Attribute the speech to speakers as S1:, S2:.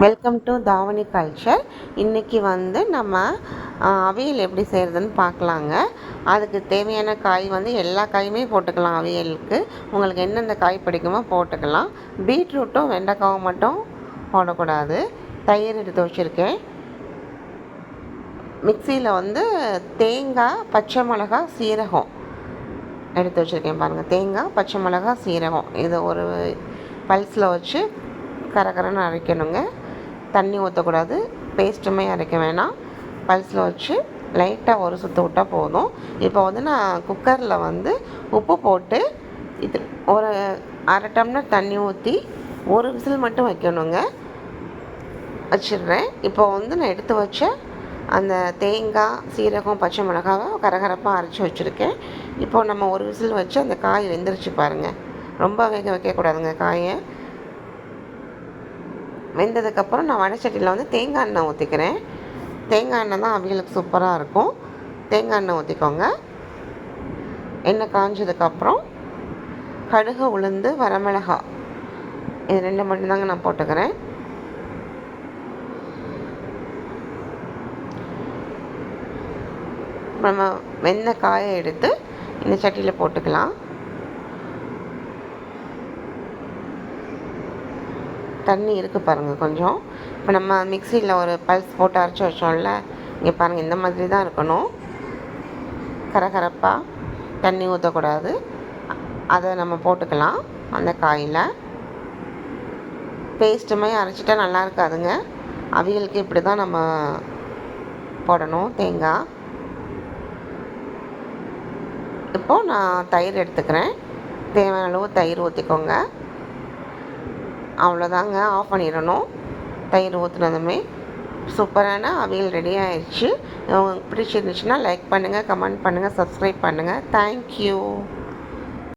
S1: Welcome to தாவணி culture. இன்றைக்கி நம்ம அவியல் எப்படி செய்கிறதுன்னு பார்க்கலாங்க. அதுக்கு தேவையான காய் எல்லா காயுமே போட்டுக்கலாம். அவியலுக்கு உங்களுக்கு எந்தெந்த காய் பிடிக்குமோ போட்டுக்கலாம். பீட்ரூட்டும் வெண்டைக்காவும் மட்டும் போடக்கூடாது. தயிர் எடுத்து வச்சுருக்கேன். மிக்சியில் தேங்காய், பச்சை மிளகா, சீரகம் எடுத்து வச்சுருக்கேன். பாருங்கள், தேங்காய், பச்சை மிளகா, சீரகம் இதை ஒரு பல்ஸில் வச்சு கரகரன்னு அரைக்கணுங்க. தண்ணி ஊற்றக்கூடாது, பேஸ்ட்டுமே அரைக்க வேணாம். பல்ஸில் வச்சு லைட்டாக ஒரு சுற்று விட்டால் போதும். இப்போ நான் குக்கரில் உப்பு போட்டு இது ஒரு அரை டம்ளர் தண்ணி ஊற்றி ஒரு விசில் மட்டும் வைக்கணுங்க. வச்சிடுறேன். இப்போ நான் எடுத்து வச்ச அந்த தேங்காய், சீரகம், பச்சை மிளகாவை கரகரப்பாக அரைச்சி வச்சுருக்கேன். இப்போது நம்ம ஒரு விசில் வச்சு அந்த காய் வெந்துருச்சு பாருங்கள். ரொம்ப வேக வைக்கக்கூடாதுங்க காயை. வெந்ததுக்கப்புறம் நான் வடைச்சட்டியில் தேங்காய் எண்ணெய் ஊற்றிக்கிறேன். தேங்காய் எண்ணெய் தான் அவியலுக்கு சூப்பராக இருக்கும். தேங்காய் எண்ணெய் ஊற்றிக்கோங்க. எண்ணெய் காஞ்சதுக்கப்புறம் கடுகு, உளுந்து, வரமிளகா இது 2 மட்டும்தாங்க நான் போட்டுக்கிறேன். நம்ம வெந்த காயை எடுத்து இந்த சட்டியில் போட்டுக்கலாம். தண்ணி இருக்குது பாருங்கள் கொஞ்சம். இப்போ நம்ம மிக்சியில் ஒரு பல்ஸ் போட்டு அரைச்சி வச்சோம்ல, இங்கே பாருங்கள், இந்த மாதிரி தான் இருக்கணும். கரகரப்பாக தண்ணி ஊற்றக்கூடாது. அதை நம்ம போட்டுக்கலாம் அந்த காயில். பேஸ்ட்டுமே அரைச்சிட்டா நல்லா இருக்காதுங்க. அவியலுக்கு இப்படி தான் நம்ம போடணும் தேங்காய். இப்போது நான் தயிர் எடுத்துக்கிறேன். தேவையான அளவு தயிர் ஊற்றிக்கோங்க. அவ்வளோதாங்க, ஆஃப் பண்ணிடணும். தயிர் ஊற்றுனதுமே சூப்பரான அவியல் ரெடி ஆயிடுச்சு. உங்களுக்கு பிடிச்சிருந்துச்சுன்னா லைக் பண்ணுங்கள், கமெண்ட் பண்ணுங்கள், சப்ஸ்கிரைப் பண்ணுங்கள். தேங்க்யூ.